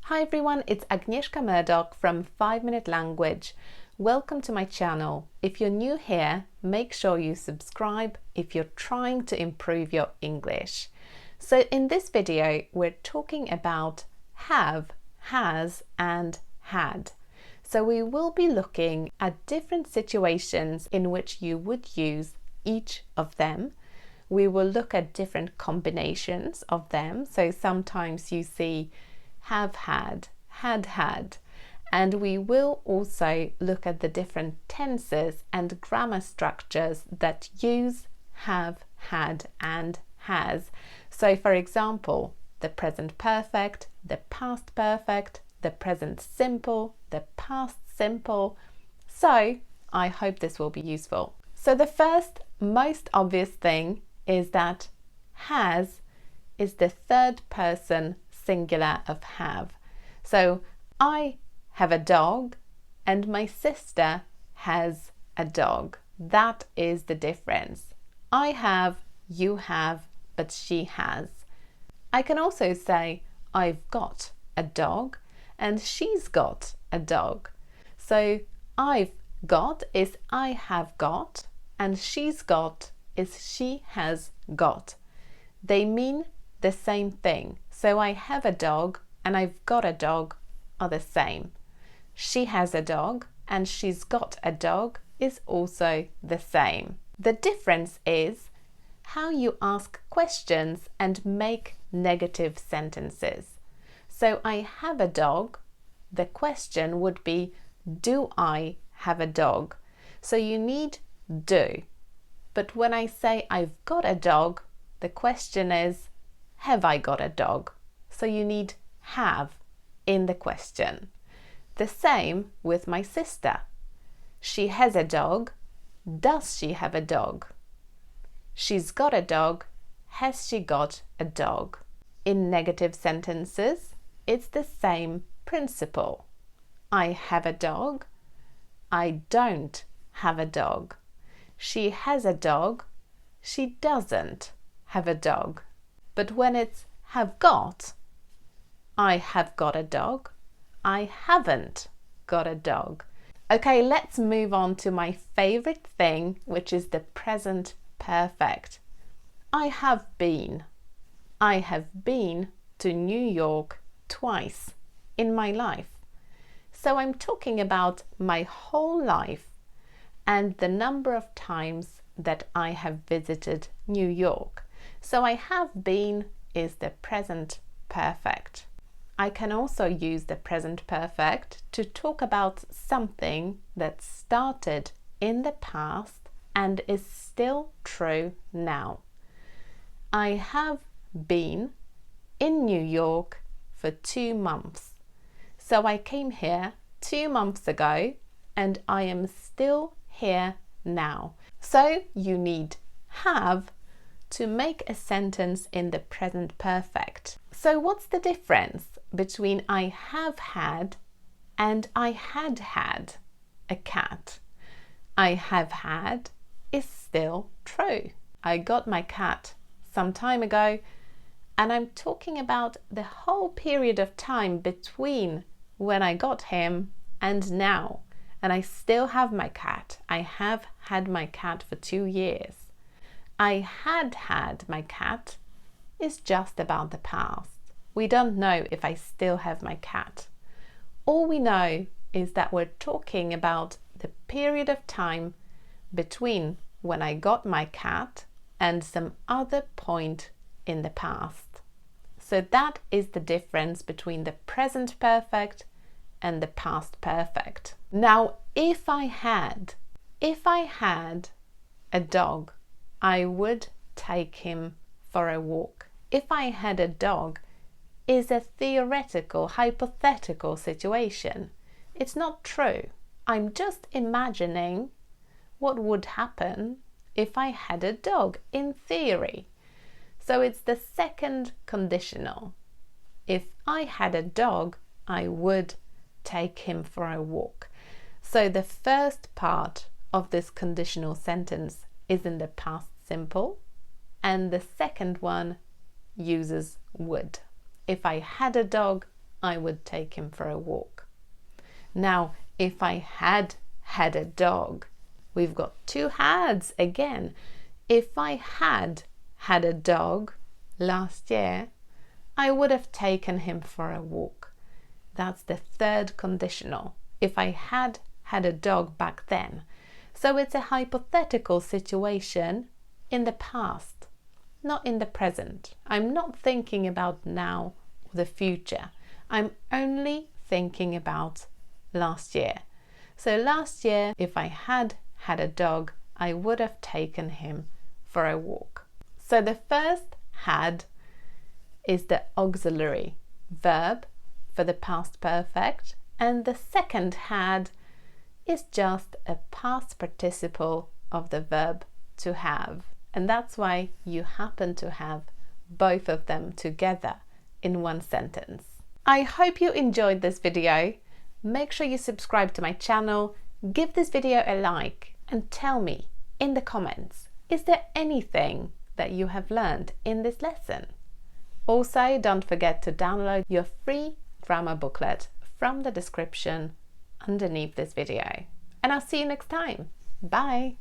Hi everyone, it's Agnieszka Murdoch from 5 Minute Language. Welcome to my channel. If you're new here, make sure you subscribe if you're trying to improve your English. So in this video, we're talking about have, has and had. So we will be looking at different situations in which you would use each of them. We will look at different combinations of them. So sometimes you see have had, had, and we will also look at the different tenses and grammar structures that use have, had and has. So for example, the present perfect, the past perfect, the present simple, the past simple. So I hope this will be useful. So the first most obvious thing is that has is the third person singular of have. So I have a dog and my sister has a dog. That is the difference. I have, you have, but she has. I can also say I've got a dog and she's got a dog. So I've got is I have got and she's got is she has got. They mean the same thing. So I have a dog and I've got a dog are the same. She has a dog and she's got a dog is also the same. The difference is how you ask questions and make negative sentences. So I have a dog. The question would be, do I have a dog? So you need do. But when I say I've got a dog, the question is, have I got a dog? So you need have in the question. The same with my sister. She has a dog. Does she have a dog? She's got a dog. Has she got a dog? In negative sentences, it's the same principle. I have a dog. I don't have a dog. She has a dog. She doesn't have a dog. But when it's have got, I have got a dog. I haven't got a dog. Okay, let's move on to my favorite thing, which is the present perfect. I have been. I have been to New York twice in my life. So I'm talking about my whole life and the number of times that I have visited New York. So I have been is the present perfect. I can also use the present perfect to talk about something that started in the past and is still true now. I have been in New York for 2 months. So I came here 2 months ago and I am still here now. So you need have to make a sentence in the present perfect. So what's the difference between I have had and I had had a cat? I have had is still true. I got my cat some time ago and I'm talking about the whole period of time between when I got him and now. And I still have my cat. I have had my cat for 2 years. I had my cat is just about the past. We don't know if I still have my cat. All we know is that we're talking about the period of time between when I got my cat and some other point in the past. So that is the difference between the present perfect and the past perfect. Now, if I had a dog, I would take him for a walk. If I had a dog is a theoretical, hypothetical situation. It's not true. I'm just imagining what would happen if I had a dog in theory. So it's the second conditional. If I had a dog, I would take him for a walk. So the first part of this conditional sentence is in the past simple and the second one uses would. If I had a dog, I would take him for a walk. Now, if I had had a dog, we've got two hads again. If I had had a dog last year, I would have taken him for a walk. That's the third conditional. If I had had a dog back then. So it's a hypothetical situation in the past, not in the present. I'm not thinking about now or the future. I'm only thinking about last year. So last year, if I had had a dog, I would have taken him for a walk. So the first had is the auxiliary verb for the past perfect, and the second had is just a past participle of the verb to have. And that's why you happen to have both of them together in one sentence. I hope you enjoyed this video. Make sure you subscribe to my channel, give this video a like, and tell me in the comments, is there anything that you have learned in this lesson? Also, don't forget to download your free grammar booklet from the description underneath this video. And I'll see you next time. Bye!